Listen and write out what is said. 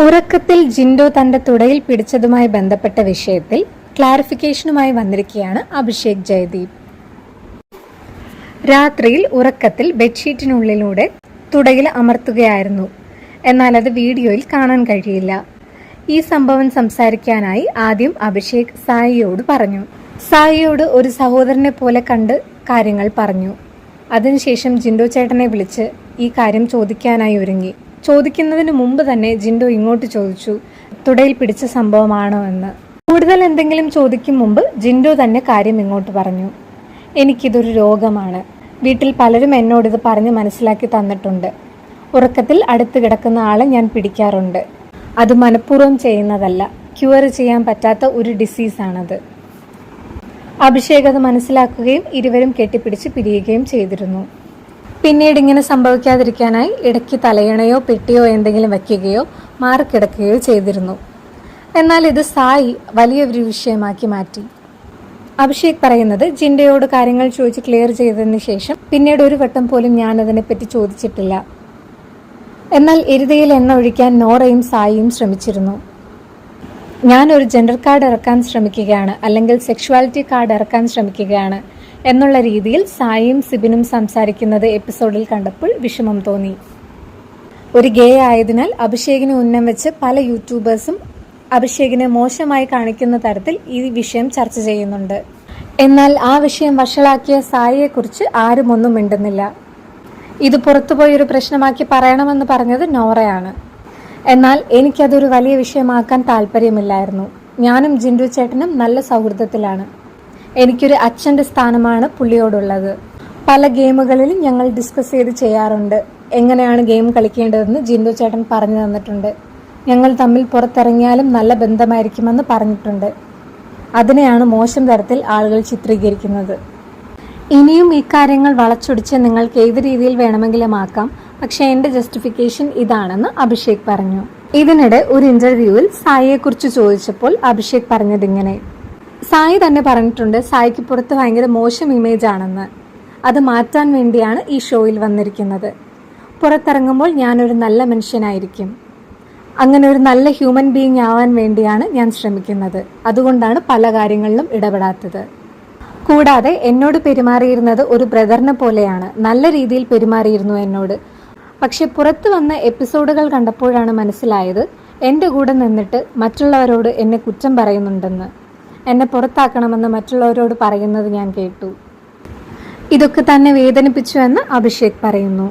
ഉറക്കത്തിൽ ജിൻഡോ തന്റെ തുടയിൽ പിടിച്ചതുമായി ബന്ധപ്പെട്ട വിഷയത്തിൽ ക്ലാരിഫിക്കേഷനുമായി വന്നിരിക്കുകയാണ് അഭിഷേക് ജയദീപ്. രാത്രിയിൽ ഉറക്കത്തിൽ ബെഡ്ഷീറ്റിനുള്ളിലൂടെ തുടയിൽ അമർത്തുകയായിരുന്നു. എന്നാൽ അത് വീഡിയോയിൽ കാണാൻ കഴിയില്ല. ഈ സംഭവം സംസാരിക്കാനായി ആദ്യം അഭിഷേക് സായിയോട് പറഞ്ഞു. സായിയോട് ഒരു സഹോദരനെ പോലെ കണ്ട് കാര്യങ്ങൾ പറഞ്ഞു. അതിനുശേഷം ജിൻഡോ ചേട്ടനെ വിളിച്ച് ഈ കാര്യം ചോദിക്കാനായി ഒരുങ്ങി. ചോദിക്കുന്നതിന് മുമ്പ് തന്നെ ജിൻഡോ ഇങ്ങോട്ട് ചോദിച്ചു, തുടയിൽ പിടിച്ച സംഭവമാണോ എന്ന്. കൂടുതൽ എന്തെങ്കിലും ചോദിക്കും മുമ്പ് ജിൻഡോ തന്നെ കാര്യം ഇങ്ങോട്ട് പറഞ്ഞു. എനിക്കിതൊരു രോഗമാണ്. വീട്ടിൽ പലരും എന്നോടിത് പറഞ്ഞ് മനസ്സിലാക്കി തന്നിട്ടുണ്ട്. ഉറക്കത്തിൽ അടുത്ത് കിടക്കുന്ന ആളെ ഞാൻ പിടിക്കാറുണ്ട്. അത് മനഃപൂർവ്വം ചെയ്യുന്നതല്ല, ക്യൂർ ചെയ്യാൻ പറ്റാത്ത ഒരു ഡിസീസാണത്. അഭിഷേക് അത് മനസ്സിലാക്കുകയും ഇരുവരും കെട്ടിപ്പിടിച്ച് പിരിയുകയും ചെയ്തിരുന്നു. പിന്നീട് ഇങ്ങനെ സംഭവിക്കാതിരിക്കാനായി ഇടയ്ക്ക് തലയണയോ പെട്ടിയോ എന്തെങ്കിലും വയ്ക്കുകയോ മാറിക്കിടക്കുകയോ ചെയ്തിരുന്നു. എന്നാൽ ഇത് സായി വലിയൊരു വിഷയമാക്കി മാറ്റി. അഭിഷേക് പറയുന്നത്, ജിൻഡയോട് കാര്യങ്ങൾ ചോദിച്ച് ക്ലിയർ ചെയ്തതിന് ശേഷം പിന്നീട് ഒരു വട്ടം പോലും ഞാൻ അതിനെപ്പറ്റി ചോദിച്ചിട്ടില്ല. എന്നാൽ എരുതിയിൽ എണ്ണ ഒഴിക്കാൻ നോറയും സായിയും ശ്രമിച്ചിരുന്നു. ഞാൻ ഒരു ജെൻഡർ കാർഡ് ഇറക്കാൻ ശ്രമിക്കുകയാണ്, അല്ലെങ്കിൽ സെക്ഷുവാലിറ്റി കാർഡ് ഇറക്കാൻ ശ്രമിക്കുകയാണ് എന്നുള്ള രീതിയിൽ സായിയും സിബിനും സംസാരിക്കുന്നത് എപ്പിസോഡിൽ കണ്ടപ്പോൾ വിഷമം തോന്നി. ഒരു ഗേ ആയതിനാൽ അഭിഷേകിനെ ഉന്നം വെച്ച് പല യൂട്യൂബേഴ്സും അഭിഷേകിനെ മോശമായി കാണിക്കുന്ന തരത്തിൽ ഈ വിഷയം ചർച്ച ചെയ്യുന്നുണ്ട്. എന്നാൽ ആ വിഷയം വഷളാക്കിയ സായിയെക്കുറിച്ച് ആരും ഒന്നും മിണ്ടുന്നില്ല. ഇത് പുറത്തുപോയൊരു പ്രശ്നമാക്കി പറയണമെന്ന് പറഞ്ഞത് നോറയാണ്. എന്നാൽ എനിക്കതൊരു വലിയ വിഷയമാക്കാൻ താല്പര്യമില്ലായിരുന്നു. ഞാനും ജിൻഡു ചേട്ടനും നല്ല സൗഹൃദത്തിലാണ്. എനിക്കൊരു അച്ഛൻ്റെ സ്ഥാനമാണ് പുള്ളിയോടുള്ളത്. പല ഗെയിമുകളിലും ഞങ്ങൾ ഡിസ്കസ് ചെയ്ത് ചെയ്യാറുണ്ട്. എങ്ങനെയാണ് ഗെയിം കളിക്കേണ്ടതെന്ന് ജിൻഡു ചേട്ടൻ പറഞ്ഞു തന്നിട്ടുണ്ട്. ഞങ്ങൾ തമ്മിൽ പുറത്തിറങ്ങിയാലും നല്ല ബന്ധമായിരിക്കുമെന്ന് പറഞ്ഞിട്ടുണ്ട്. അതിനെയാണ് മോശം തരത്തിൽ ആളുകൾ ചിത്രീകരിക്കുന്നത്. ഇനിയും ഇക്കാര്യങ്ങൾ വളച്ചൊടിച്ച് നിങ്ങൾക്ക് ഏത് രീതിയിൽ വേണമെങ്കിലും ആക്കാം, പക്ഷേ എൻ്റെ ജസ്റ്റിഫിക്കേഷൻ ഇതാണെന്ന് അഭിഷേക് പറഞ്ഞു. ഇതിനിടെ ഒരു ഇന്റർവ്യൂവിൽ സായിയെക്കുറിച്ച് ചോദിച്ചപ്പോൾ അഭിഷേക് പറഞ്ഞതിങ്ങനെ, സായി തന്നെ പറഞ്ഞിട്ടുണ്ട് സായിക്ക് പുറത്ത് ഭയങ്കര മോശം ഇമേജ് ആണെന്ന്. അത് മാറ്റാൻ വേണ്ടിയാണ് ഈ ഷോയിൽ വന്നിരിക്കുന്നത്. പുറത്തിറങ്ങുമ്പോൾ ഞാനൊരു നല്ല മനുഷ്യനായിരിക്കും. അങ്ങനെ ഒരു നല്ല ഹ്യൂമൻ ബീയിങ് ആവാൻ വേണ്ടിയാണ് ഞാൻ ശ്രമിക്കുന്നത്. അതുകൊണ്ടാണ് പല കാര്യങ്ങളിലും ഇടപെടാത്തത്. കൂടാതെ എന്നോട് പെരുമാറിയിരുന്നത് ഒരു ബ്രദറിനെ പോലെയാണ്. നല്ല രീതിയിൽ പെരുമാറിയിരുന്നു എന്നോട്. പക്ഷെ പുറത്തു വന്ന എപ്പിസോഡുകൾ കണ്ടപ്പോഴാണ് മനസ്സിലായത് എൻ്റെ കൂടെ നിന്നിട്ട് മറ്റുള്ളവരോട് എന്നെ കുറ്റം പറയുന്നുണ്ടെന്ന്. എന്നെ പുറത്താക്കണമെന്ന് മറ്റുള്ളവരോട് പറയുന്നത് ഞാൻ കേട്ടു. ഇതൊക്കെ തന്നെ വേദനിപ്പിച്ചു എന്ന് അഭിഷേക് പറയുന്നു.